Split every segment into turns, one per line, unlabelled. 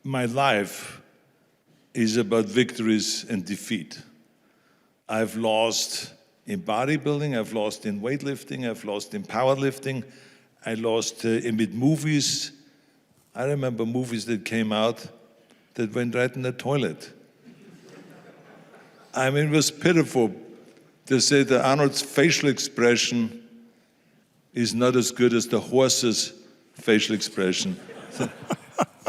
my life is about victories and defeat. I've lost in bodybuilding, I've lost in weightlifting, I've lost in powerlifting, I lost with movies. I remember movies that came out that went right in the toilet. I mean, it was pitiful. They say that Arnold's facial expression is not as good as the horse's facial expression.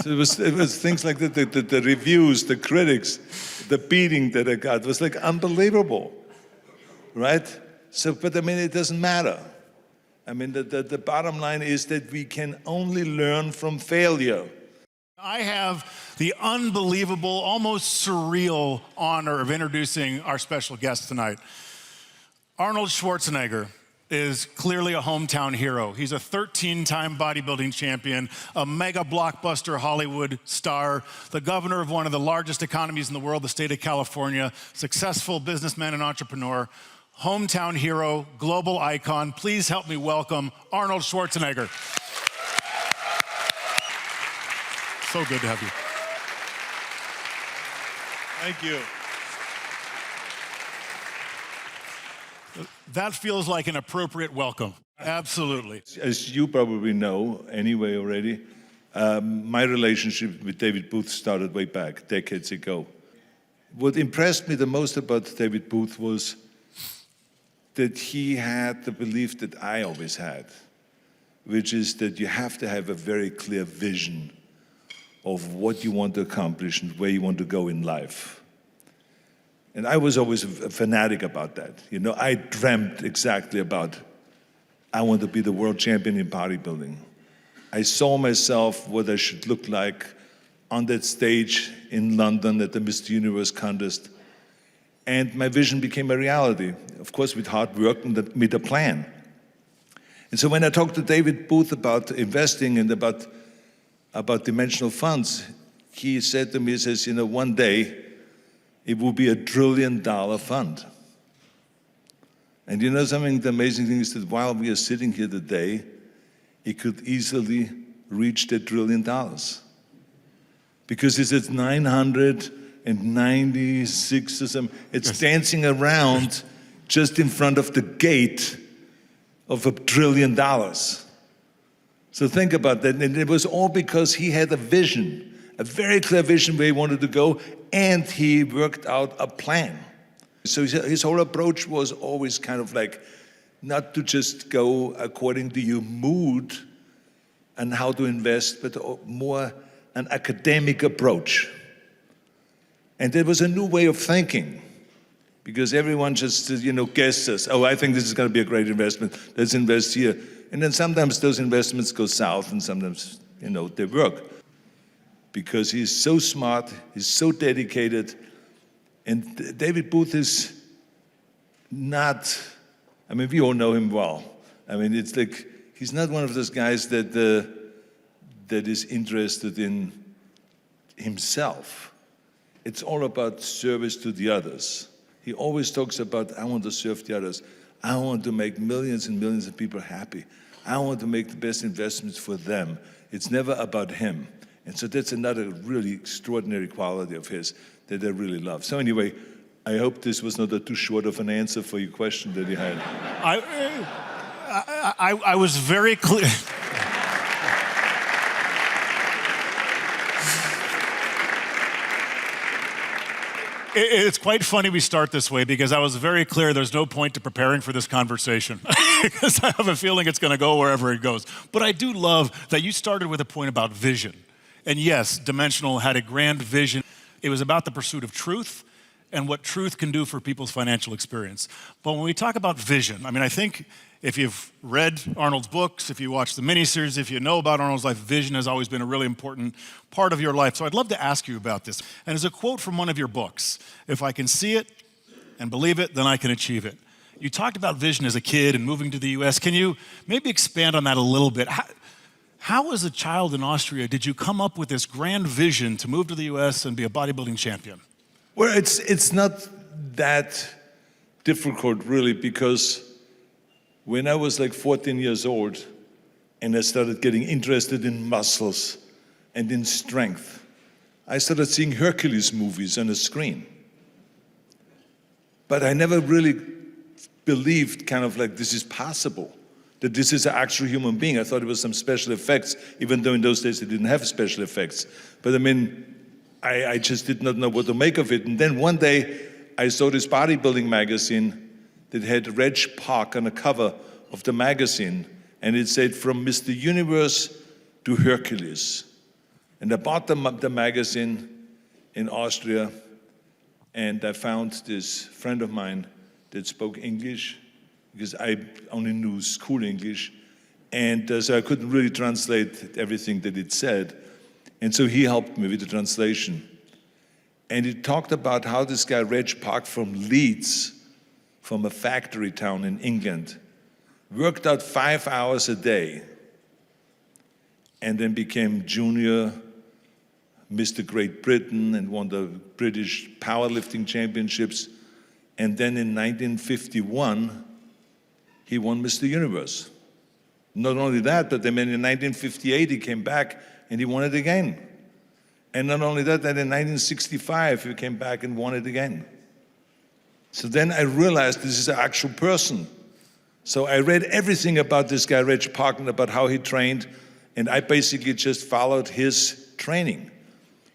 So it was things like that, the reviews, the critics, the beating that I got was like unbelievable, right? So, but I mean, it doesn't matter. I mean, the bottom line is that we can only learn from failure.
I have the unbelievable, almost surreal honor of introducing our special guest tonight. Arnold Schwarzenegger is clearly a hometown hero. He's a 13-time bodybuilding champion, a mega blockbuster Hollywood star, the governor of one of the largest economies in the world, the state of California, successful businessman and entrepreneur, hometown hero, global icon. Please help me welcome Arnold Schwarzenegger. So good to have you.
Thank you.
That feels like an appropriate welcome. Absolutely.
As you probably know anyway already, my relationship with David Booth started way back, decades ago. What impressed me the most about David Booth was that he had the belief that I always had, which is that you have to have a very clear vision of what you want to accomplish and where you want to go in life. And I was always a fanatic about that. You know, I dreamt exactly about, I want to be the world champion in bodybuilding. I saw myself what I should look like on that stage in London at the Mr. Universe contest. And my vision became a reality, of course, with hard work and with a plan. And so when I talked to David Booth about investing and about dimensional funds, he said to me, he says, you know, one day, it will be $1 trillion fund. And you know something, the amazing thing is that while we are sitting here today, it could easily reach $1 trillion. Because it's at 996 or something, it's dancing around just in front of the gate of $1 trillion. So think about that, and it was all because he had a vision, a very clear vision where he wanted to go, and he worked out a plan. So his whole approach was always kind of like not to just go according to your mood and how to invest, but more an academic approach. And there was a new way of thinking, because everyone just, you know, guesses, oh, I think this is going to be a great investment, let's invest here. And then sometimes those investments go south, and sometimes, you know, they work. Because he's so smart, he's so dedicated, and David Booth is not, I mean, we all know him well. I mean, it's like, he's not one of those guys that is interested in himself. It's all about service to the others. He always talks about, I want to serve the others. I want to make millions and millions of people happy. I want to make the best investments for them. It's never about him. And so that's another really extraordinary quality of his that I really love. So anyway, I hope this was not too short of an answer for your question that you had.
I was very clear. It's quite funny we start this way, because I was very clear there's no point to preparing for this conversation because I have a feeling it's going to go wherever it goes. But I do love that you started with a point about vision. And yes, Dimensional had a grand vision. It was about the pursuit of truth and what truth can do for people's financial experience. But when we talk about vision, I mean, I think if you've read Arnold's books, if you watch the miniseries, if you know about Arnold's life, vision has always been a really important part of your life. So I'd love to ask you about this. And there's a quote from one of your books: if I can see it and believe it, then I can achieve it. You talked about vision as a kid and moving to the US. Can you maybe expand on that a little bit? How, as a child in Austria, did you come up with this grand vision to move to the US and be a bodybuilding champion?
Well, it's not that difficult, really, because when I was like 14 years old and I started getting interested in muscles and in strength, I started seeing Hercules movies on the screen. But I never really believed kind of like this is possible, that this is an actual human being. I thought it was some special effects, even though in those days they didn't have special effects. But I mean, I just did not know what to make of it. And then one day I saw this bodybuilding magazine that had Reg Park on the cover of the magazine. And it said, from Mr. Universe to Hercules. And I bought the magazine in Austria, and I found this friend of mine that spoke English, because I only knew school English, and so I couldn't really translate everything that it said. And so he helped me with the translation. And he talked about how this guy, Reg Park from Leeds, from a factory town in England, worked out 5 hours a day, and then became junior Mr. Great Britain and won the British powerlifting championships. And then in 1951, he won Mr. Universe. Not only that, but then in 1958, he came back and he won it again. And not only that, then in 1965, he came back and won it again. So then I realized this is an actual person. So I read everything about this guy, Reg Park, and about how he trained, and I basically just followed his training.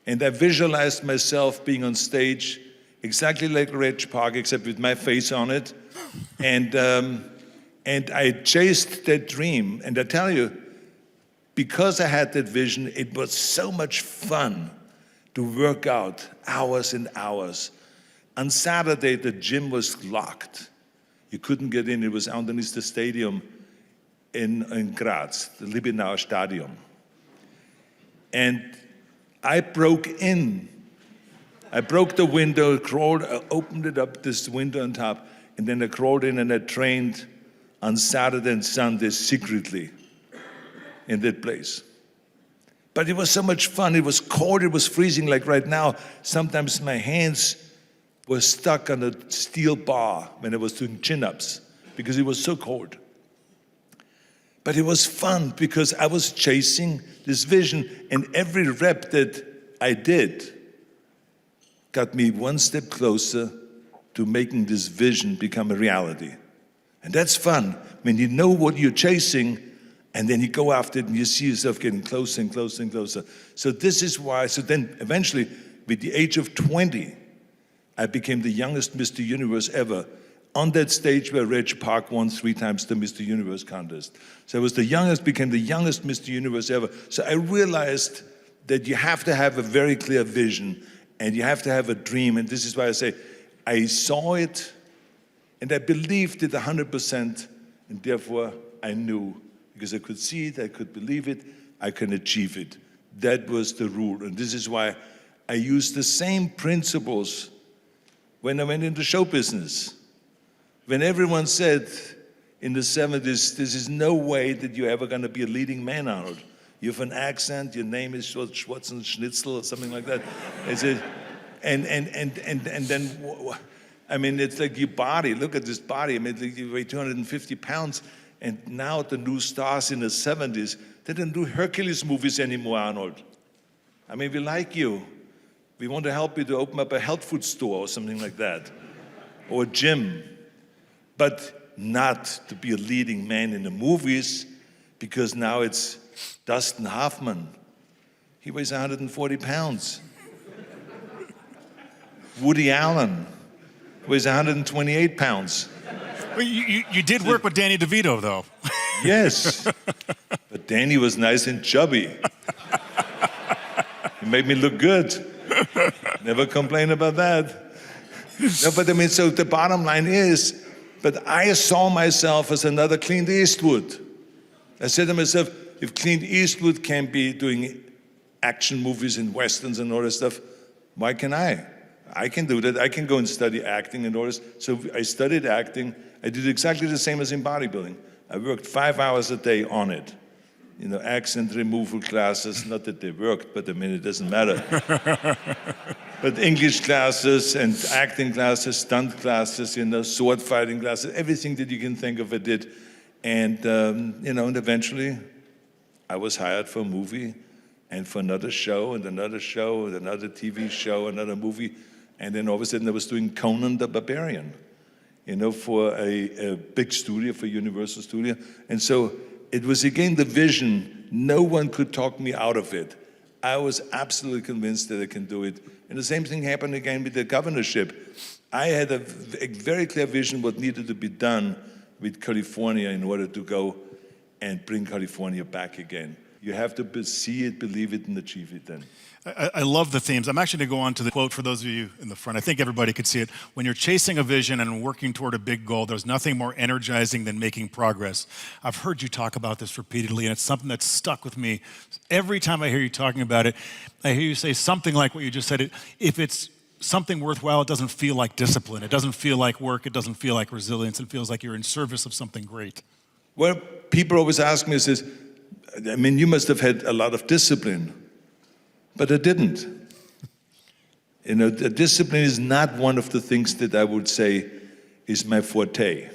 And I visualized myself being on stage exactly like Reg Park, except with my face on it. And I chased that dream. And I tell you, because I had that vision, it was so much fun to work out hours and hours. On Saturday, the gym was locked. You couldn't get in. It was underneath the stadium in Graz, the Liebenauer Stadium. And I broke in. I broke the window, crawled, opened it up, this window on top, and then I crawled in and I trained on Saturday and Sunday secretly in that place. But it was so much fun. It was cold, it was freezing like right now. Sometimes my hands were stuck on a steel bar when I was doing chin-ups because it was so cold. But it was fun because I was chasing this vision, and every rep that I did got me one step closer to making this vision become a reality. And that's fun when you know what you're chasing, and then you go after it and you see yourself getting closer and closer and closer. So this is why, so then eventually, with the age of 20, I became the youngest Mr. Universe ever, on that stage where Reg Park won 3 times the Mr. Universe contest. So I was the youngest, became the youngest Mr. Universe ever. So I realized that you have to have a very clear vision and you have to have a dream. And this is why I say, I saw it and I believed it 100%, and therefore I knew, because I could see it, I could believe it, I can achieve it. That was the rule. And this is why I used the same principles when I went into show business. When everyone said in the 70s, this is no way that you're ever going to be a leading man, Arnold. You have an accent, your name is Schwarzenegger or something like that. I said, and then, I mean, it's like your body. Look at this body. I mean, you weigh 250 pounds. And now the new stars in the 70s, they don't do Hercules movies anymore, Arnold. I mean, we like you. We want to help you to open up a health food store or something like that, or a gym. But not to be a leading man in the movies, because now it's Dustin Hoffman. He weighs 140 pounds. Woody Allen weighs 128 pounds.
Well, you did work with Danny DeVito, though.
Yes, but Danny was nice and chubby. He made me look good. Never complain about that. No, but I mean, so the bottom line is, but I saw myself as another Clint Eastwood. I said to myself, if Clint Eastwood can be doing action movies and westerns and all that stuff, why can I? I can do that. I can go and study acting and all this. So I studied acting. I did exactly the same as in bodybuilding. I worked 5 hours a day on it. You know, accent removal classes, not that they worked, but I mean, it doesn't matter. But English classes and acting classes, stunt classes, you know, sword fighting classes, everything that you can think of I did. And, you know, and eventually I was hired for a movie and for another show and another show and another TV show, another movie. And then all of a sudden I was doing Conan the Barbarian, for a big studio, for Universal Studio. And so it was again the vision. No one could talk me out of it. I was absolutely convinced that I can do it. And the same thing happened again with the governorship. I had a very clear vision what needed to be done with California in order to go and bring California back again. You have to see it, believe it, and achieve it then.
I love the themes. I'm actually going to go on to the quote for those of you in the front. I think everybody could see it. When you're chasing a vision and working toward a big goal, there's nothing more energizing than making progress. I've heard you talk about this repeatedly, and it's something that's stuck with me. Every time I hear you talking about it, I hear you say something like what you just said. If it's something worthwhile, it doesn't feel like discipline. It doesn't feel like work. It doesn't feel like resilience. It feels like you're in service of something great.
Well, people always ask me, you must have had a lot of discipline. But I didn't. The discipline is not one of the things that I would say is my forte.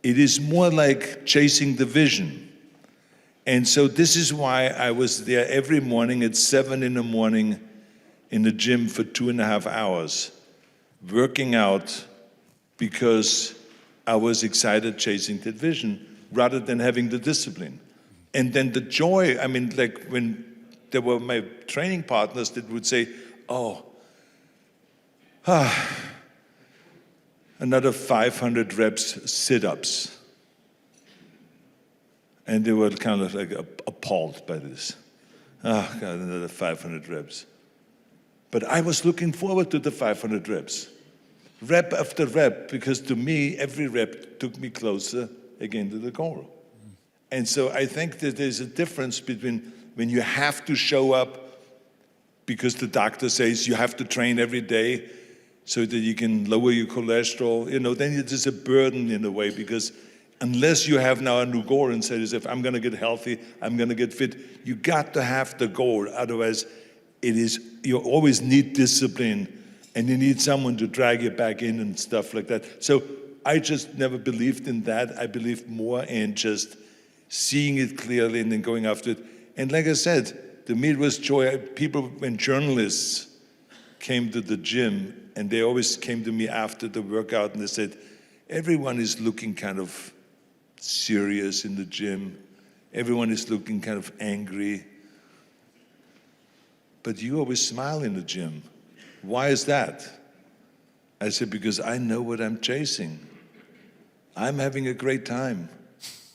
It is more like chasing the vision. And so this is why I was there every morning at 7 in the morning in the gym for 2.5 hours, working out because I was excited chasing that vision rather than having the discipline. And then the joy, when there were my training partners that would say, another 500 reps sit-ups. And they were kind of like appalled by this. God, another 500 reps. But I was looking forward to the 500 reps, rep after rep, because to me, every rep took me closer again to the goal. And so I think that there's a difference between when you have to show up because the doctor says you have to train every day so that you can lower your cholesterol, then it is a burden in a way, because unless you have now a new goal and say, if I'm going to get healthy, I'm going to get fit, you got to have the goal. Otherwise, you always need discipline, and you need someone to drag you back in and stuff like that. So I just never believed in that. I believed more in just seeing it clearly and then going after it. And like I said, to me it was joy. When journalists came to the gym, and they always came to me after the workout, and they said, everyone is looking kind of serious in the gym. Everyone is looking kind of angry. But you always smile in the gym. Why is that? I said, because I know what I'm chasing. I'm having a great time.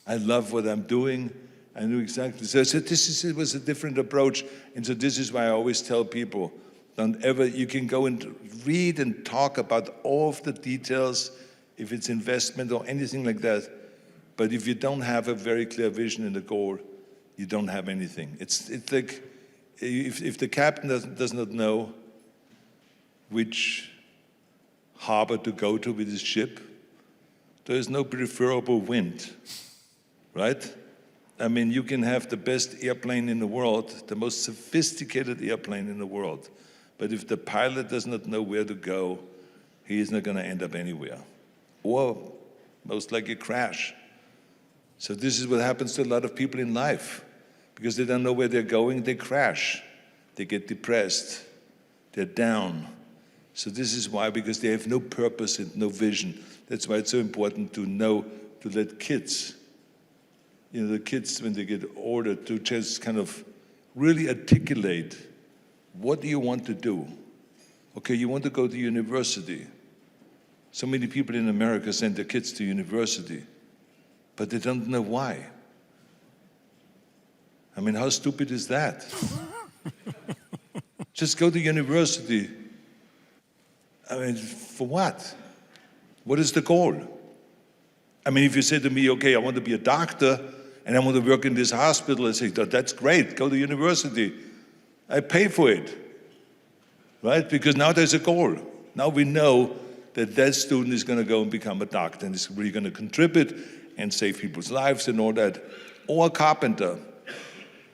I love what I'm doing. I knew exactly. So I said, it was a different approach. And so this is why I always tell people, you can go and read and talk about all of the details, if it's investment or anything like that. But if you don't have a very clear vision and a goal, you don't have anything. It's like if the captain does not know which harbor to go to with his ship, there is no preferable wind, right? You can have the best airplane in the world, the most sophisticated airplane in the world, but if the pilot does not know where to go, he is not going to end up anywhere, or most likely crash. So this is what happens to a lot of people in life. Because they don't know where they're going, they crash. They get depressed. They're down. So this is why, because they have no purpose and no vision. That's why it's so important to let kids, the kids when they get older, to just kind of really articulate, what do you want to do? Okay, you want to go to university. So many people in America send their kids to university, but they don't know why. How stupid is that? Just go to university. For what? What is the goal? If you say to me, okay, I want to be a doctor and I want to work in this hospital, I say, that's great, go to university. I pay for it, right? Because now there's a goal. Now we know that student is going to go and become a doctor and is really going to contribute and save people's lives and all that. Or a carpenter,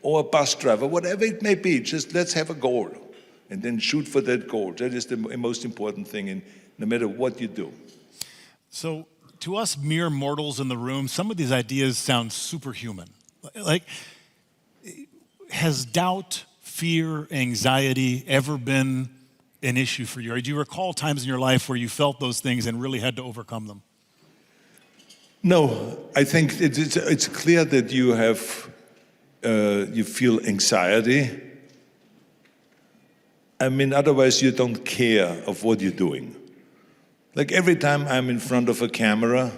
or a bus driver, whatever it may be, just let's have a goal and then shoot for that goal. That is the most important thing, no matter what you do.
So to us mere mortals in the room, some of these ideas sound superhuman. Like, has doubt, fear, anxiety ever been an issue for you? Or do you recall times in your life where you felt those things and really had to overcome them?
No, I think it's clear that you feel anxiety. I mean, otherwise you don't care of what you're doing. Like every time I'm in front of a camera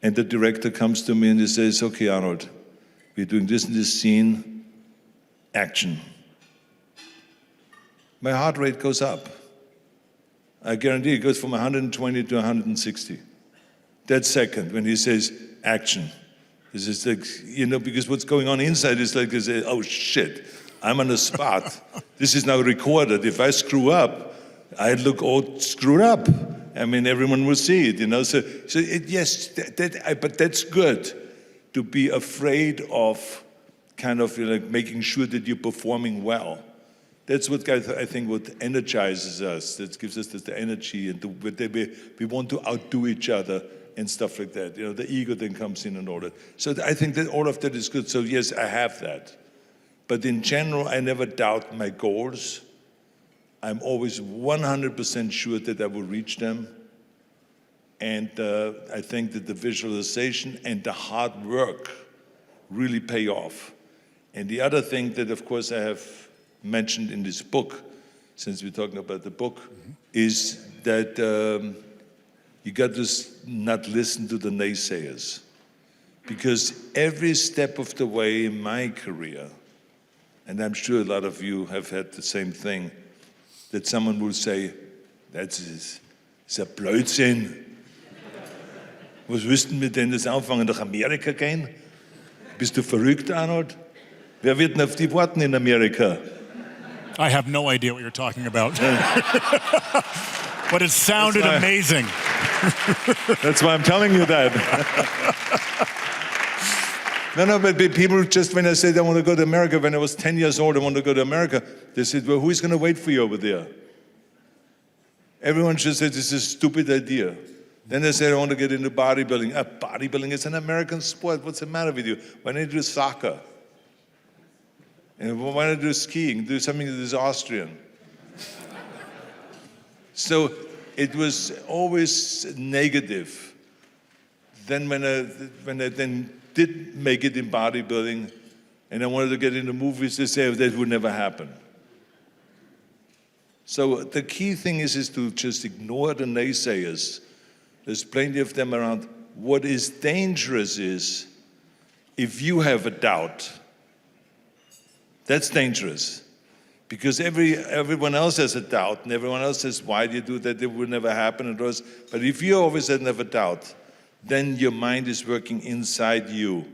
and the director comes to me and he says, okay, Arnold, we're doing this in this scene, action. My heart rate goes up. I guarantee it goes from 120 to 160. That second, when he says action, this is like, because what's going on inside is like, oh shit, I'm on the spot. This is now recorded. If I screw up, I look all screwed up. I mean, everyone will see it, yes, but that's good, to be afraid of kind of like making sure that you're performing well. That's what I think what energizes us, that gives us the energy, and we want to outdo each other and stuff like that. The ego then comes in and all that. So I think that all of that is good. So yes, I have that. But in general, I never doubt my goals. I'm always 100% sure that I will reach them. And I think that the visualization and the hard work really pay off. And the other thing that, of course, I have mentioned in this book, since we're talking about the book, is that you got to not listen to the naysayers. Because every step of the way in my career, and I'm sure a lot of you have had the same thing, that someone will say, that's a Blödsinn. Was wüssten wir denn das Anfangen nach Amerika gehen? Bist du verrückt, Arnold? Wer wird denn auf die warten in Amerika?
I have no idea what you're talking about. But it sounded amazing.
That's why I'm telling you that. No, but people just, when I said I want to go to America, when I was 10 years old, I want to go to America, they said, well, who's going to wait for you over there? Everyone just said, this is a stupid idea. Then they said, I want to get into bodybuilding. Bodybuilding is an American sport. What's the matter with you? Why don't you do soccer? And why don't you do skiing? Do something that is Austrian. So it was always negative. Then when I then did make it in bodybuilding and I wanted to get into movies, they say that would never happen. So the key thing is to just ignore the naysayers. There's plenty of them around. What is dangerous is if you have a doubt. That's dangerous. Because everyone else has a doubt, and everyone else says, why do you do that? It will never happen. But if you always have a doubt, then your mind is working inside you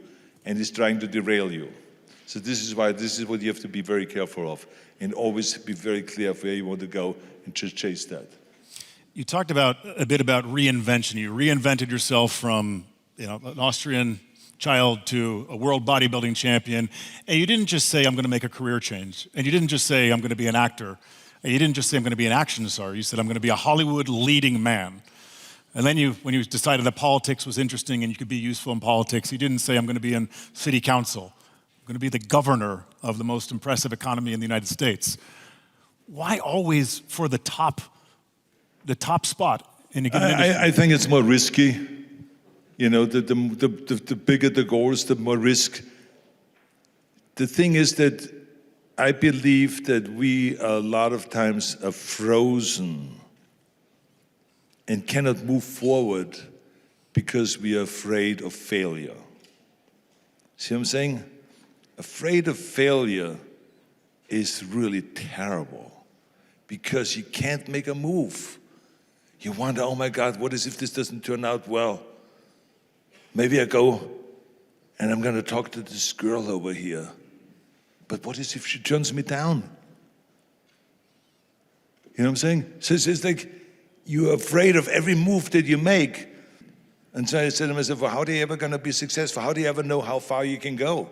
and is trying to derail you. So this is what you have to be very careful of, and always be very clear of where you want to go and just chase that.
You talked a bit about reinvention. You reinvented yourself from an Austrian child to a world bodybuilding champion, and you didn't just say, I'm going to make a career change, and you didn't just say, I'm going to be an actor, and you didn't just say, I'm going to be an action star. You said, I'm going to be a Hollywood leading man. And then when you decided that politics was interesting and you could be useful in politics, you didn't say, I'm going to be in city council. I'm going to be the governor of the most impressive economy in the United States. Why always for the top spot in a given industry?
I think it's more risky. The bigger the goals, the more risk. The thing is that I believe that we a lot of times are frozen and cannot move forward because we are afraid of failure. See what I'm saying? Afraid of failure is really terrible because you can't make a move. You wonder, oh my God, what is if this doesn't turn out well? Maybe I go and I'm going to talk to this girl over here. But what is if she turns me down? You know what I'm saying? So it's like you're afraid of every move that you make. And so I said to myself, well, how are you ever going to be successful? How do you ever know how far you can go?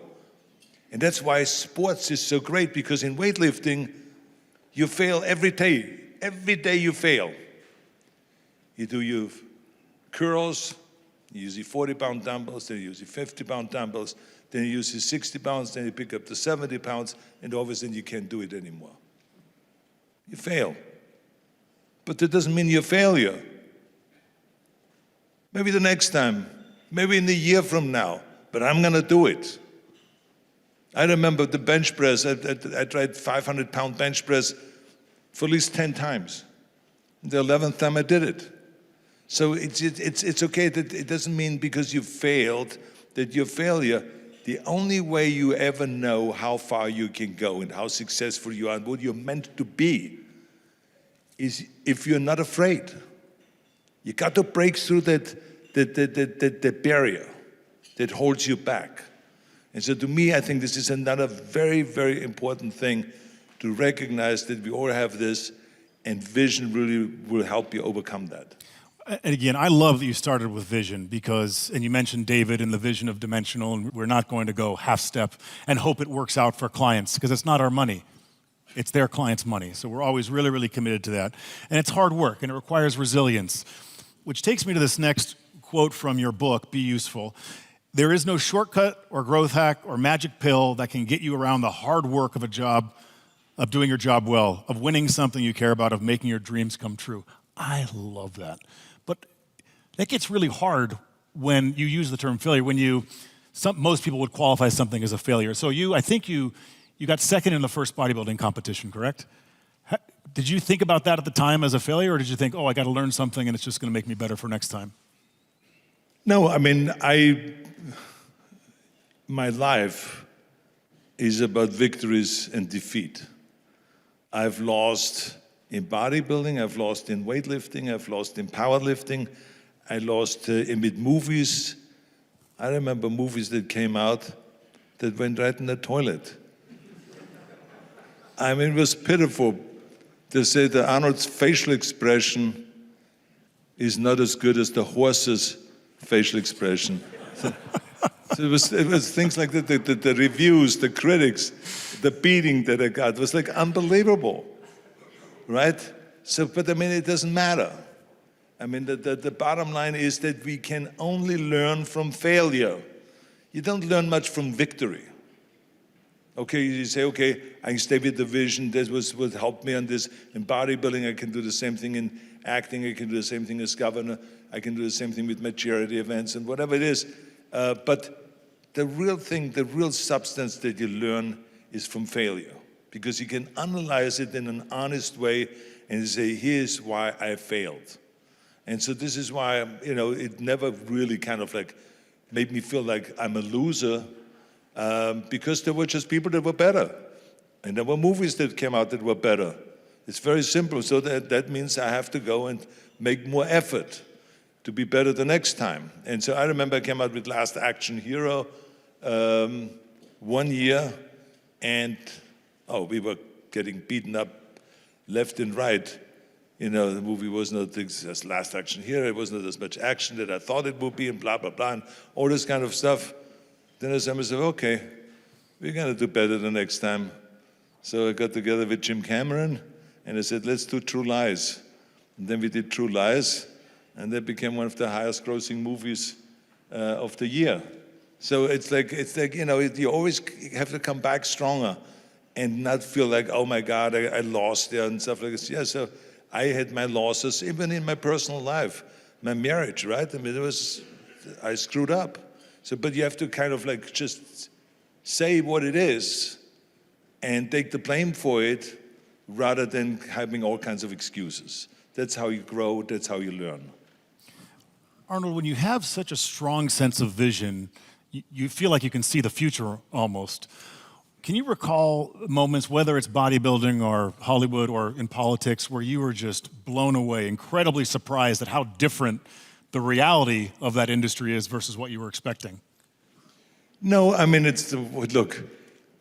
And that's why sports is so great, because in weightlifting, you fail every day. Every day you fail. You do your curls, you use your 40-pound dumbbells, then you use your 50-pound dumbbells, then you use your 60 pounds, then you pick up the 70 pounds, and all of a sudden you can't do it anymore. You fail. But that doesn't mean you're a failure. Maybe the next time, maybe in a year from now, but I'm gonna do it. I remember the bench press, I tried 500-pound bench press for at least 10 times. The 11th time I did it. So it's okay that it doesn't mean because you failed that you're a failure. The only way you ever know how far you can go and how successful you are and what you're meant to be is if you're not afraid. You got to break through that barrier that holds you back. And so to me, I think this is another very, very important thing to recognize that we all have this, and vision really will help you overcome that.
And again, I love that you started with vision because, and you mentioned David and the vision of Dimensional, and we're not going to go half step and hope it works out for clients because it's not our money. It's their clients' money. So we're always really, really committed to that. And it's hard work and it requires resilience, which takes me to this next quote from your book, Be Useful. There is no shortcut or growth hack or magic pill that can get you around the hard work of a job, of doing your job well, of winning something you care about, of making your dreams come true. I love that. But that gets really hard when you use the term failure, when most people would qualify something as a failure. So I think you got second in the first bodybuilding competition, correct? Did you think about that at the time as a failure, or did you think, oh, I got to learn something and it's just going to make me better for next time?
No, I mean, my life is about victories and defeat. I've lost in bodybuilding, I've lost in weightlifting, I've lost in powerlifting, I lost with movies. I remember movies that came out that went right in the toilet. I mean, it was pitiful. They say that Arnold's facial expression is not as good as the horse's facial expression. So it was things like that, the reviews, the critics, the beating that I got was like unbelievable, right? So, but I mean, it doesn't matter. I mean, the bottom line is that we can only learn from failure. You don't learn much from victory. Okay, you say, okay, I can stay with the vision. This was what helped me on this. In bodybuilding, I can do the same thing. In acting, I can do the same thing as governor. I can do the same thing with my charity events and whatever it is. But the real thing, the real substance that you learn is from failure, because you can analyze it in an honest way and say, here's why I failed. And so this is why, it never really kind of like made me feel like I'm a loser, because there were just people that were better. And there were movies that came out that were better. It's very simple. So that means I have to go and make more effort to be better the next time. And so I remember I came out with Last Action Hero 1 year, and we were getting beaten up left and right. The movie was not as Last Action Hero. It was not as much action that I thought it would be, and blah, blah, blah, and all this kind of stuff. Then I said, okay, we're going to do better the next time. So I got together with Jim Cameron, and I said, let's do True Lies. And then we did True Lies, and that became one of the highest grossing movies of the year. So it's like you always have to come back stronger and not feel like, oh my God, I lost there and stuff like this. Yeah, so I had my losses, even in my personal life, my marriage, right? I mean, I screwed up. So, but you have to kind of like just say what it is and take the blame for it rather than having all kinds of excuses. That's how you grow, that's how you learn.
Arnold, when you have such a strong sense of vision, you feel like you can see the future almost. Can you recall moments, whether it's bodybuilding or Hollywood or in politics, where you were just blown away, incredibly surprised at how different the reality of that industry is versus what you were expecting?
No, I mean, look,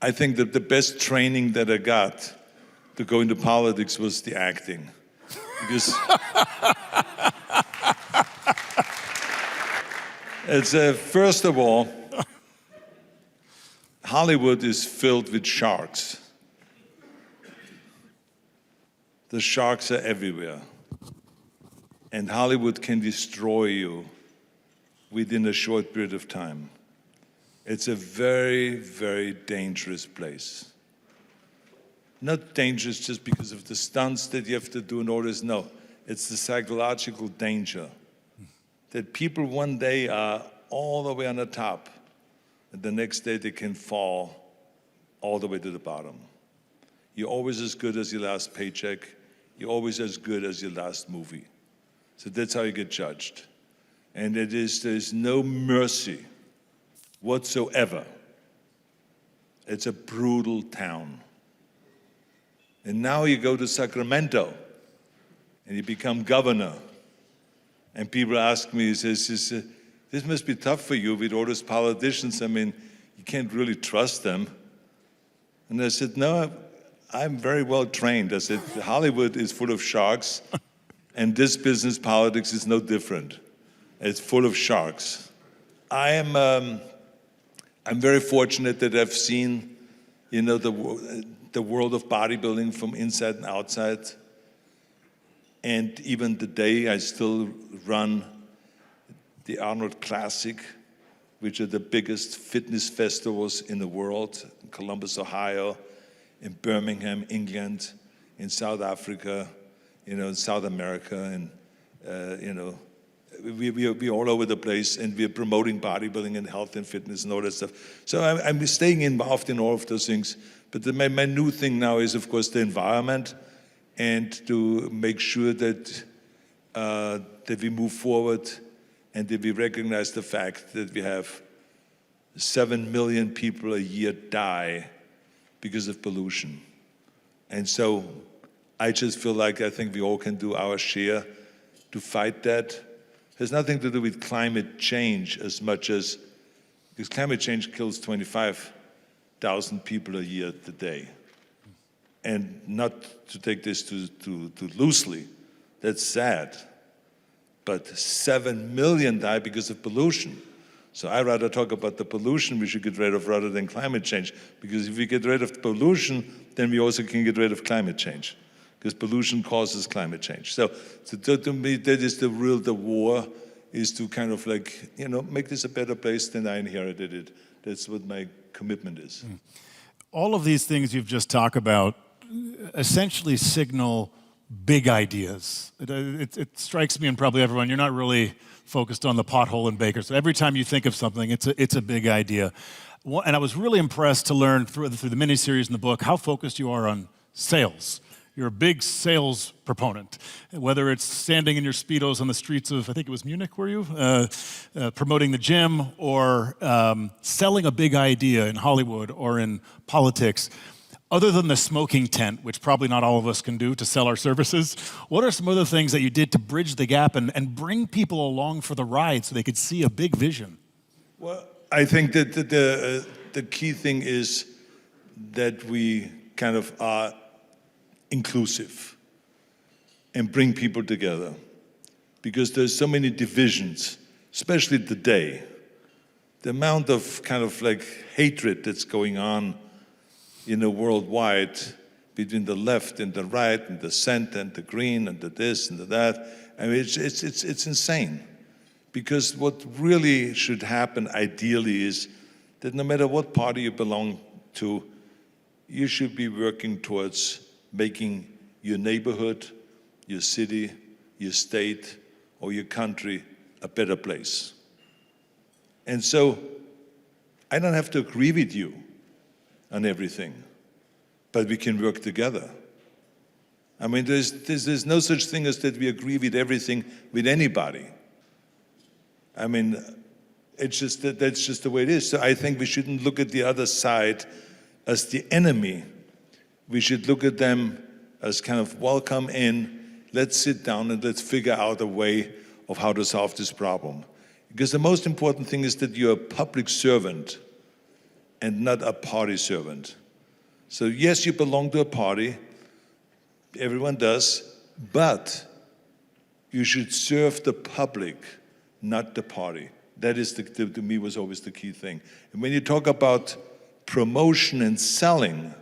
I think that the best training that I got to go into politics was the acting. Because first of all, Hollywood is filled with sharks. The sharks are everywhere. And Hollywood can destroy you within a short period of time. It's a very, very dangerous place. Not dangerous just because of the stunts that you have to do and all this. No, it's the psychological danger that people one day are all the way on the top, and the next day they can fall all the way to the bottom. You're always as good as your last paycheck. You're always as good as your last movie. So that's how you get judged. And there's no mercy whatsoever. It's a brutal town. And now you go to Sacramento and you become governor. And people ask me, this must be tough for you with all those politicians. I mean, you can't really trust them. And I said, no, I'm very well trained. I said, Hollywood is full of sharks, and this business politics is no different. It's full of sharks. I'm very fortunate that I've seen, the world of bodybuilding from inside and outside. And even today, I still run the Arnold Classic, which are the biggest fitness festivals in the world, in Columbus, Ohio, in Birmingham, England, in South Africa, in South America, and we're all over the place, and we're promoting bodybuilding and health and fitness and all that stuff. So I'm staying involved in all of those things. But my new thing now is, of course, the environment, and to make sure that we move forward and that we recognize the fact that we have 7 million people a year die because of pollution. And so I just feel like I think we all can do our share to fight that. It has nothing to do with climate change as much as, because climate change kills 25,000 people a year today. And not to take this too loosely, that's sad. But 7 million die because of pollution. So I rather talk about the pollution we should get rid of rather than climate change. Because if we get rid of pollution, then we also can get rid of climate change. Because pollution causes climate change. So to me, that is the war is to kind of make this a better place than I inherited it. That's what my commitment is.
All of these things you've just talked about essentially signal big ideas. It strikes me, and probably everyone, you're not really focused on the pothole in Baker. So every time you think of something, it's a big idea. And I was really impressed to learn through the miniseries in the book how focused you are on sales. You're a big sales proponent, whether it's standing in your Speedos on the streets of, I think it was Munich, were you? Promoting the gym, or selling a big idea in Hollywood or in politics. Other than the smoking tent, which probably not all of us can do to sell our services, what are some other things that you did to bridge the gap and bring people along for the ride so they could see a big vision?
Well, I think that the key thing is that we kind of are inclusive and bring people together, because there's so many divisions, especially today. The amount of kind of hatred that's going on worldwide between the left and the right and the center and the green and the this and the that. I mean, it's insane. Because what really should happen ideally is that no matter what party you belong to, you should be working towards making your neighborhood, your city, your state, or your country a better place. And so I don't have to agree with you on everything, but we can work together. I mean, there's no such thing as that we agree with everything with anybody. I mean, it's just that's just the way it is. So I think we shouldn't look at the other side as the enemy. We should look at them as kind of welcome in, let's sit down and let's figure out a way of how to solve this problem. Because the most important thing is that you're a public servant and not a party servant. So yes, you belong to a party, everyone does, but you should serve the public, not the party. That is, to me, was always the key thing. And when you talk about promotion and selling,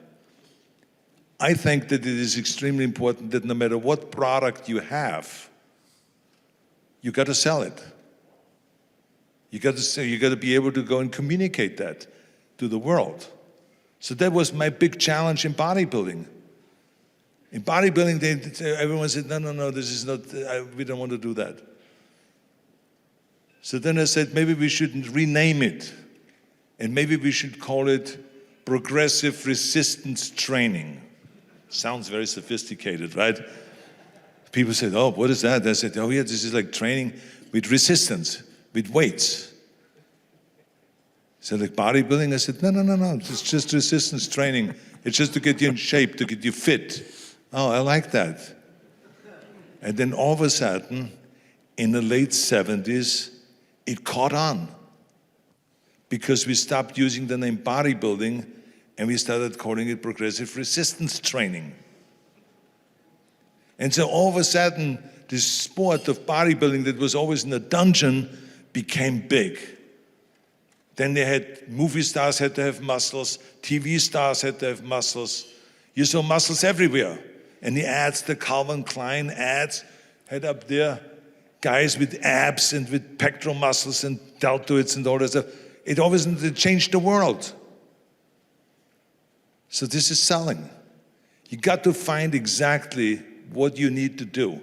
I think that it is extremely important that no matter what product you have, you got to sell it. You got to say, you got to be able to go and communicate that to the world. So that was my big challenge in bodybuilding. In bodybuilding, everyone said, no, this is not, we don't want to do that. So then I said, maybe we shouldn't rename it. And maybe we should call it progressive resistance training. Sounds very sophisticated, right? People said, oh, what is that? I said, oh yeah, this is like training with resistance, with weights. So like bodybuilding, I said, no, it's just resistance training. It's just to get you in shape, to get you fit. Oh, I like that. And then all of a sudden, in the late 70s, it caught on. Because we stopped using the name bodybuilding and we started calling it progressive resistance training. And so all of a sudden, this sport of bodybuilding that was always in a dungeon became big. Then they had, movie stars had to have muscles, TV stars had to have muscles. You saw muscles everywhere. And the ads, the Calvin Klein ads, had up there guys with abs and with pectoral muscles and deltoids and all that stuff. It changed the world. So this is selling. You got to find exactly what you need to do.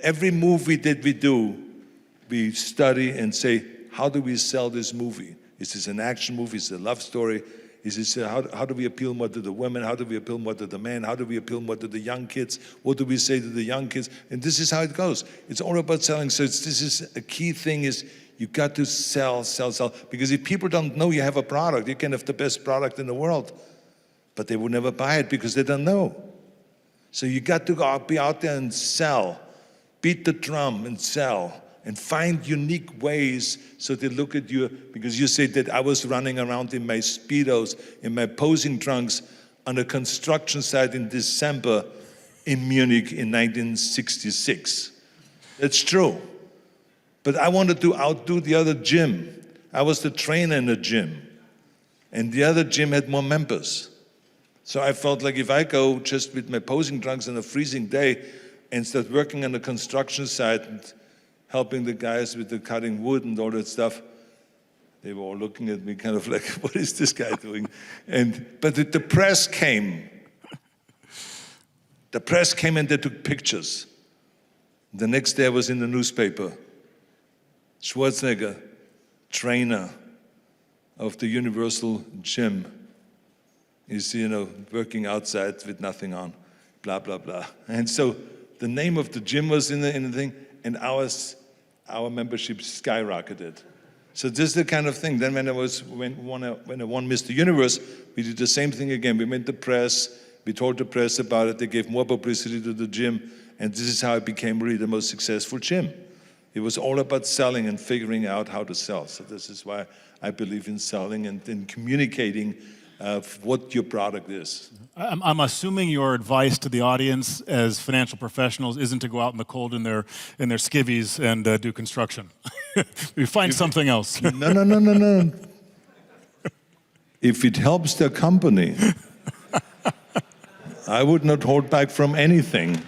Every movie that we do, we study and say, how do we sell this movie? Is this an action movie? Is it a love story? Is this, how do we appeal more to the women? How do we appeal more to the men? How do we appeal more to the young kids? What do we say to the young kids? And this is how it goes. It's all about selling. So this is a key thing is you got to sell. Because if people don't know you have a product, you can have the best product in the world, but they will never buy it because they don't know. So you got to be out there and sell. Beat the drum and sell. And find unique ways so they look at you, because you said that I was running around in my Speedos, in my posing trunks on a construction site in December in Munich in 1966. That's true. But I wanted to outdo the other gym. I was the trainer in the gym. And the other gym had more members. So I felt like if I go just with my posing trunks on a freezing day and start working on a construction site and helping the guys with the cutting wood and all that stuff, they were all looking at me kind of like, what is this guy doing? But the press came. The press came and they took pictures. The next day I was in the newspaper. Schwarzenegger, trainer of the Universal Gym, is, working outside with nothing on, blah, blah, blah. And so the name of the gym was in the thing, and our membership skyrocketed. So this is the kind of thing. Then when I won Mr. Universe, we did the same thing again. We went to press, we told the press about it, they gave more publicity to the gym, and this is how it became really the most successful gym. It was all about selling and figuring out how to sell. So this is why I believe in selling and in communicating what your product is.
I'm assuming your advice to the audience as financial professionals isn't to go out in the cold in their skivvies and do construction. We find something else.
No. If it helps their company, I would not hold back from anything.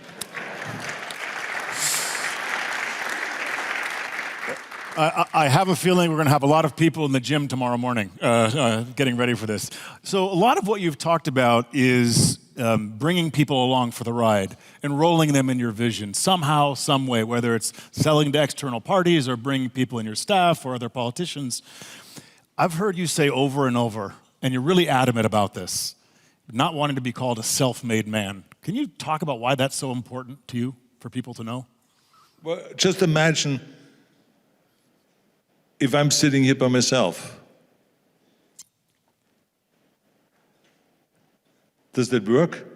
I have a feeling we're going to have a lot of people in the gym tomorrow morning getting ready for this. So a lot of what you've talked about is bringing people along for the ride, enrolling them in your vision somehow, some way, whether it's selling to external parties or bringing people in your staff or other politicians. I've heard you say over and over, and you're really adamant about this, not wanting to be called a self-made man. Can you talk about why that's so important to you, for people to know?
Well, just imagine if I'm sitting here by myself. Does that work?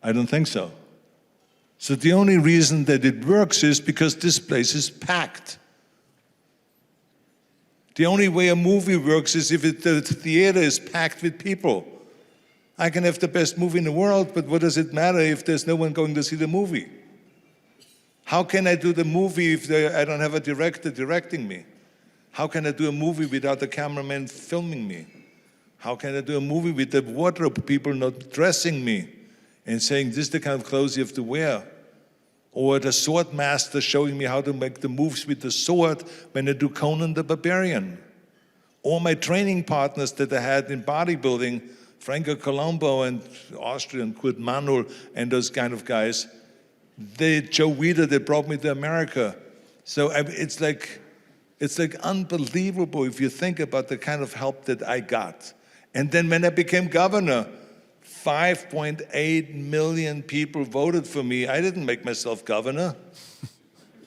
I don't think so. So the only reason that it works is because this place is packed. The only way a movie works is if the theater is packed with people. I can have the best movie in the world, but what does it matter if there's no one going to see the movie? How can I do the movie if I don't have a director directing me? How can I do a movie without a cameraman filming me? How can I do a movie with the wardrobe people not dressing me and saying, this is the kind of clothes you have to wear? Or the sword master showing me how to make the moves with the sword when I do Conan the Barbarian. Or my training partners that I had in bodybuilding, Franco Colombo and Austria and Kurt Manuel and those kind of guys. Joe Weider, they brought me to America. So it's like unbelievable if you think about the kind of help that I got. And then when I became governor, 5.8 million people voted for me. I didn't make myself governor.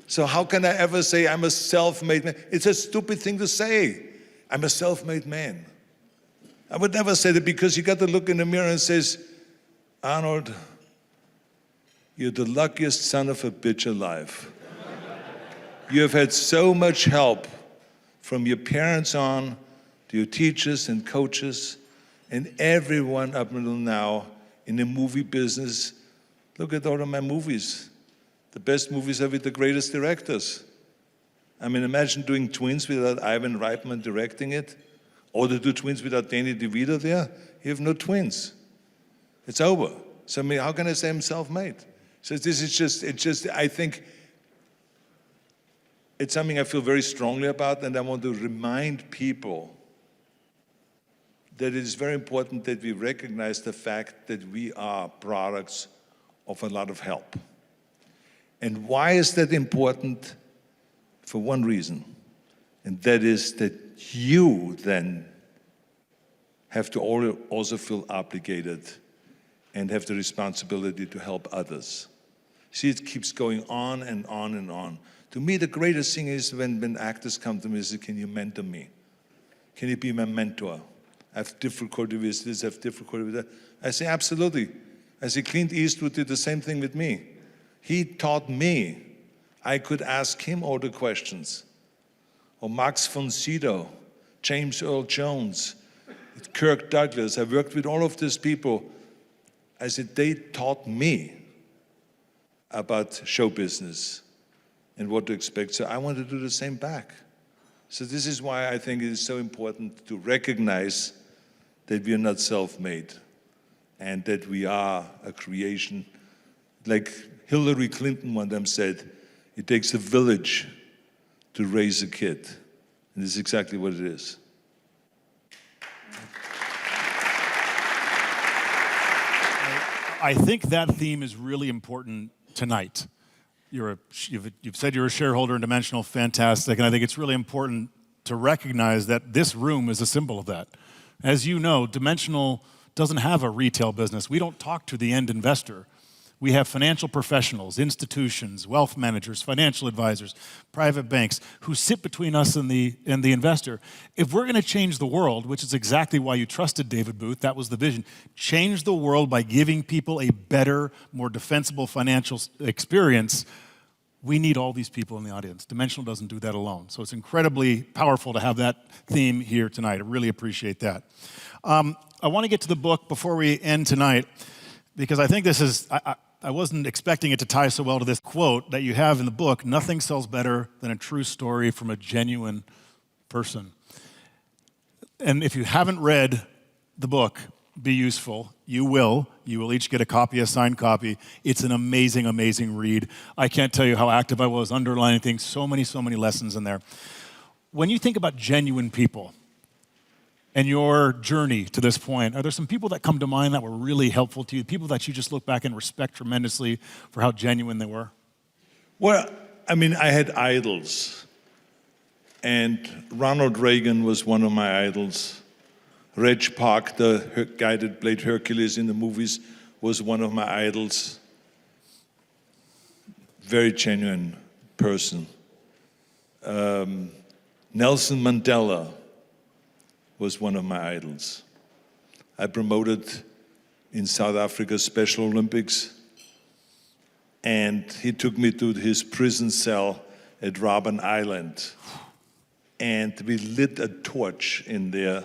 So how can I ever say I'm a self-made man? It's a stupid thing to say. I'm a self-made man. I would never say that, because you got to look in the mirror and says, Arnold, you're the luckiest son of a bitch alive. You have had so much help from your parents on, to your teachers and coaches, and everyone up until now in the movie business. Look at all of my movies. The best movies are with the greatest directors. I mean, imagine doing Twins without Ivan Reitman directing it, or to do Twins without Danny DeVito there. You have no twins. It's over. So I mean, how can I say I'm self-made? So this is just, I think, it's something I feel very strongly about, and I want to remind people that it is very important that we recognize the fact that we are products of a lot of help. And why is that important? For one reason, and that is that you then have to also feel obligated and have the responsibility to help others. See, it keeps going on and on and on. To me, the greatest thing is when actors come to me and say, can you mentor me? Can you be my mentor? I have difficulty with this, I have difficulty with that. I say, absolutely. I say, Clint Eastwood did the same thing with me. He taught me. I could ask him all the questions. Or Max von Sydow, James Earl Jones, Kirk Douglas. I worked with all of these people. I said, they taught me about show business and what to expect. So I want to do the same back. So this is why I think it is so important to recognize that we are not self-made and that we are a creation. Like Hillary Clinton one time said, it takes a village to raise a kid. And this is exactly what it is.
I think that theme is really important tonight. You've said you're a shareholder in Dimensional, fantastic, and I think it's really important to recognize that this room is a symbol of that. As you know, Dimensional doesn't have a retail business. We don't talk to the end investor. We have financial professionals, institutions, wealth managers, financial advisors, private banks who sit between us and the investor. If we're going to change the world, which is exactly why you trusted David Booth, that was the vision, change the world by giving people a better, more defensible financial experience, we need all these people in the audience. Dimensional doesn't do that alone. So it's incredibly powerful to have that theme here tonight. I really appreciate that. I want to get to the book before we end tonight, because I think this is, I wasn't expecting it to tie so well to this quote that you have in the book: nothing sells better than a true story from a genuine person. And if you haven't read the book, Be Useful, you will. You will each get a copy, a signed copy. It's an amazing, amazing read. I can't tell you how active I was underlining things, so many lessons in there. When you think about genuine people and your journey to this point, are there some people that come to mind that were really helpful to you, people that you just look back and respect tremendously for how genuine they were?
Well, I mean, I had idols. And Ronald Reagan was one of my idols. Reg Park, the guy that played Hercules in the movies, was one of my idols. Very genuine person. Nelson Mandela was one of my idols. I promoted in South Africa Special Olympics, and he took me to his prison cell at Robben Island, and we lit a torch in there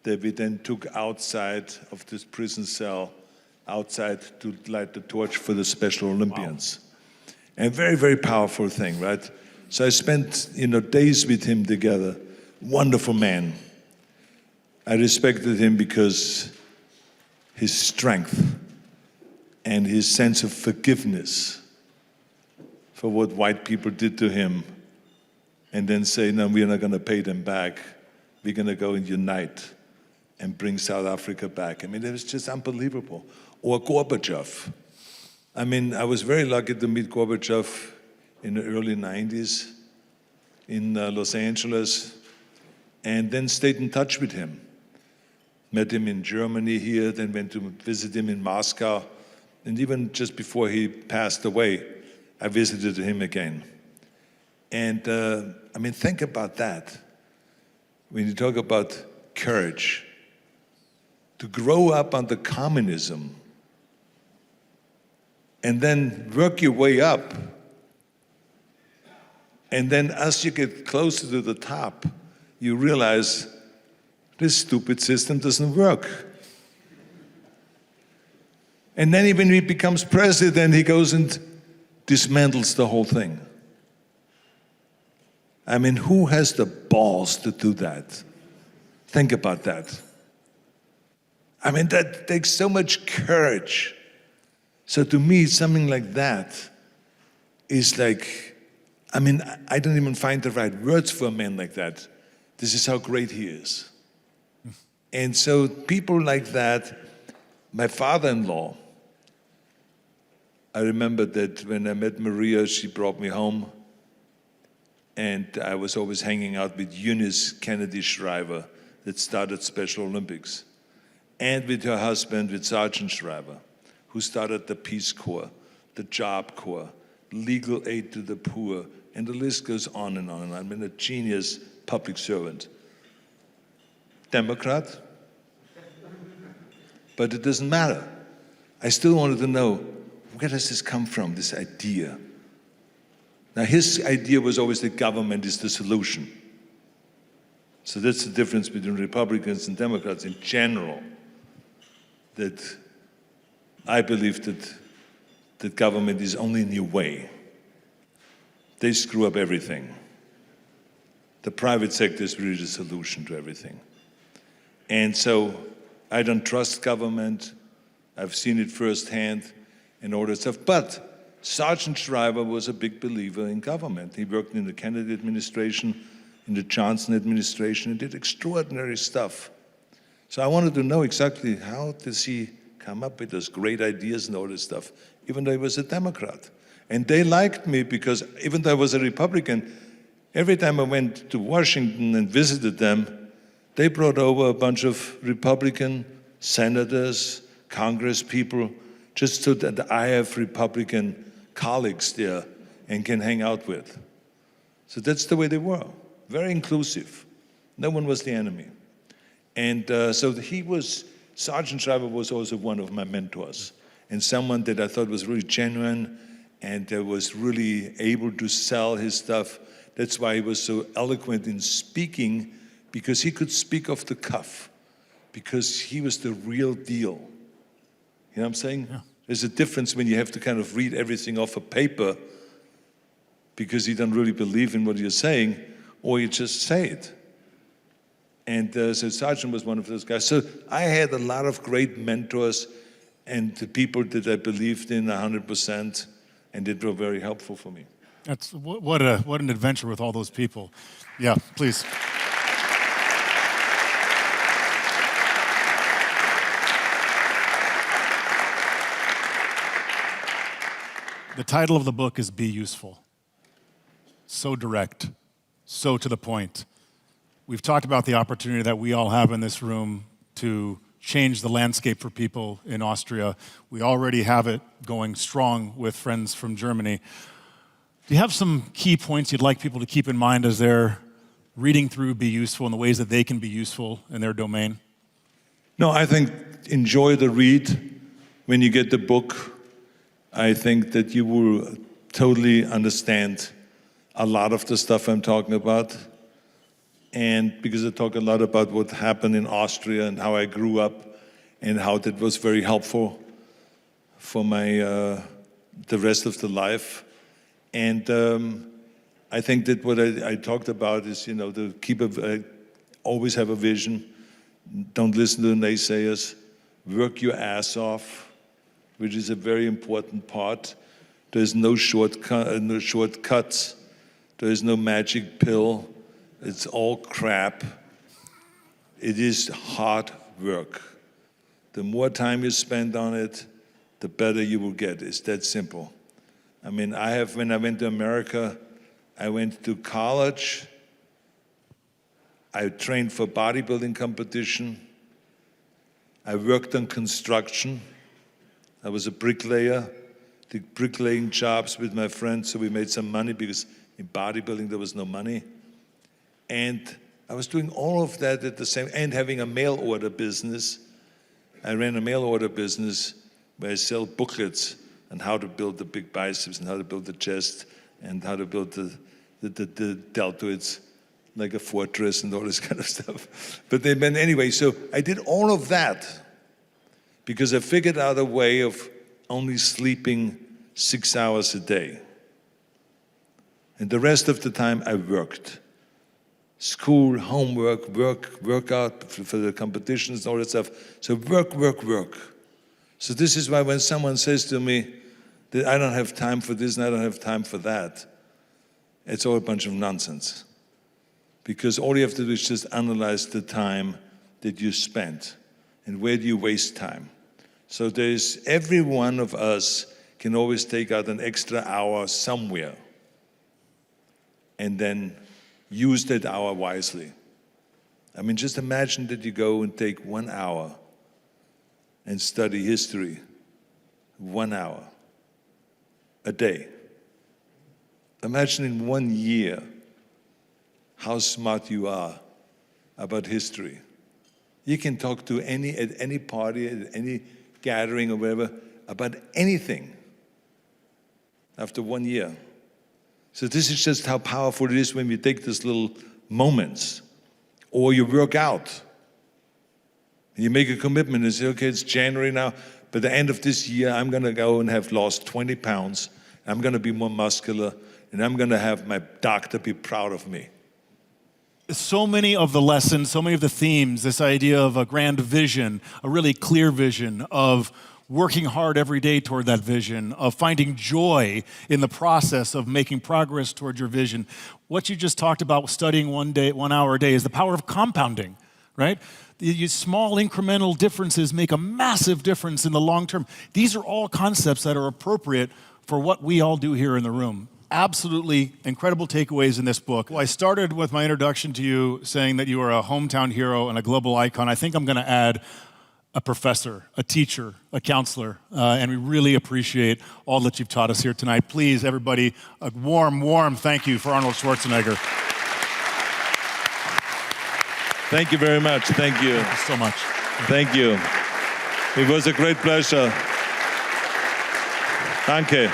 that we then took outside of this prison cell, outside to light the torch for the Special Olympians. Wow. And very, very powerful thing, right? So I spent, days with him together. Wonderful man. I respected him because his strength and his sense of forgiveness for what white people did to him and then say, no, we're not going to pay them back. We're going to go and unite and bring South Africa back. I mean, it was just unbelievable. Or Gorbachev. I mean, I was very lucky to meet Gorbachev in the early 90s in Los Angeles, and then stayed in touch with him. Met him in Germany here, then went to visit him in Moscow, and even just before he passed away, I visited him again. And I mean, think about that. When you talk about courage, to grow up under communism and then work your way up, and then as you get closer to the top, you realize this stupid system doesn't work. And then when he becomes president, he goes and dismantles the whole thing. I mean, who has the balls to do that? Think about that. I mean, that takes so much courage. So to me, something like that is like, I mean, I don't even find the right words for a man like that. This is how great he is. And so people like that, my father-in-law, I remember that when I met Maria, she brought me home, and I was always hanging out with Eunice Kennedy Shriver that started Special Olympics, and with her husband, with Sergeant Shriver, who started the Peace Corps, the Job Corps, legal aid to the poor, and the list goes on and on. I mean, a genius public servant. Democrat? But it doesn't matter. I still wanted to know, where does this come from, this idea? Now, his idea was always that government is the solution. So that's the difference between Republicans and Democrats in general, that I believe that government is only in your way. They screw up everything. The private sector is really the solution to everything. And so I don't trust government. I've seen it firsthand and all that stuff. But Sergeant Shriver was a big believer in government. He worked in the Kennedy administration, in the Johnson administration, and did extraordinary stuff. So I wanted to know exactly how does he come up with those great ideas and all this stuff, even though he was a Democrat. And they liked me because even though I was a Republican, every time I went to Washington and visited them, they brought over a bunch of Republican senators, Congress people, just so that I have Republican colleagues there and can hang out with. So that's the way they were, very inclusive. No one was the enemy. And so Sergeant Shriver was also one of my mentors, and someone that I thought was really genuine and was really able to sell his stuff. That's why he was so eloquent in speaking, because he could speak off the cuff, because he was the real deal. You know what I'm saying? Yeah. There's a difference when you have to kind of read everything off a paper because you don't really believe in what you're saying, or you just say it. And so Sergeant was one of those guys. So I had a lot of great mentors and the people that I believed in 100%, and it were very helpful for me.
That's what an adventure with all those people. Yeah, please. The title of the book is Be Useful. So direct, so to the point. We've talked about the opportunity that we all have in this room to change the landscape for people in Austria. We already have it going strong with friends from Germany. Do you have some key points you'd like people to keep in mind as they're reading through Be Useful and the ways that they can be useful in their domain?
No, I think enjoy the read. When you get the book, I think that you will totally understand a lot of the stuff I'm talking about. And because I talk a lot about what happened in Austria and how I grew up and how that was very helpful for my the rest of the life. And I think that what I talked about is, you know, to keep always have a vision. Don't listen to the naysayers. Work your ass off, which is a very important part. There's no shortcuts. There is no magic pill. It's all crap. It is hard work. The more time you spend on it, the better you will get. It's that simple. I mean, when I went to America, I went to college. I trained for bodybuilding competition. I worked on construction. I was a bricklayer, did bricklaying jobs with my friends, so we made some money because in bodybuilding there was no money. And I was doing all of that at the same, and having a mail order business. I ran a mail order business where I sell booklets on how to build the big biceps and how to build the chest and how to build the deltoids like a fortress and all this kind of stuff. But anyway, so I did all of that because I figured out a way of only sleeping 6 hours a day. And the rest of the time I worked. School, homework, workout for the competitions, all that stuff. So work. So this is why when someone says to me that I don't have time for this and I don't have time for that, it's all a bunch of nonsense. Because all you have to do is just analyze the time that you spent and where do you waste time. So every one of us can always take out an extra hour somewhere and then use that hour wisely. I mean, just imagine that you go and take 1 hour and study history, 1 hour a day. Imagine in 1 year how smart you are about history. You can talk to at any party, at any gathering or whatever, about anything after 1 year. So this is just how powerful it is when we take these little moments. Or you work out. You make a commitment and say, okay, it's January now, but at the end of this year, I'm going to go and have lost 20 pounds. I'm going to be more muscular, and I'm going to have my doctor be proud of me.
So many of the lessons, so many of the themes, this idea of a grand vision, a really clear vision of working hard every day toward that vision, of finding joy in the process of making progress toward your vision. What you just talked about, studying 1 hour a day, is the power of compounding, right? These small incremental differences make a massive difference in the long term. These are all concepts that are appropriate for what we all do here in the room. Absolutely incredible takeaways in this book. Well, I started with my introduction to you saying that you are a hometown hero and a global icon. I think I'm going to add a professor, a teacher, a counselor, and we really appreciate all that you've taught us here tonight. Please, everybody, a warm thank you for Arnold Schwarzenegger.
Thank you very much. Thank you.
Thank you so much.
Thank you. It was a great pleasure. Danke.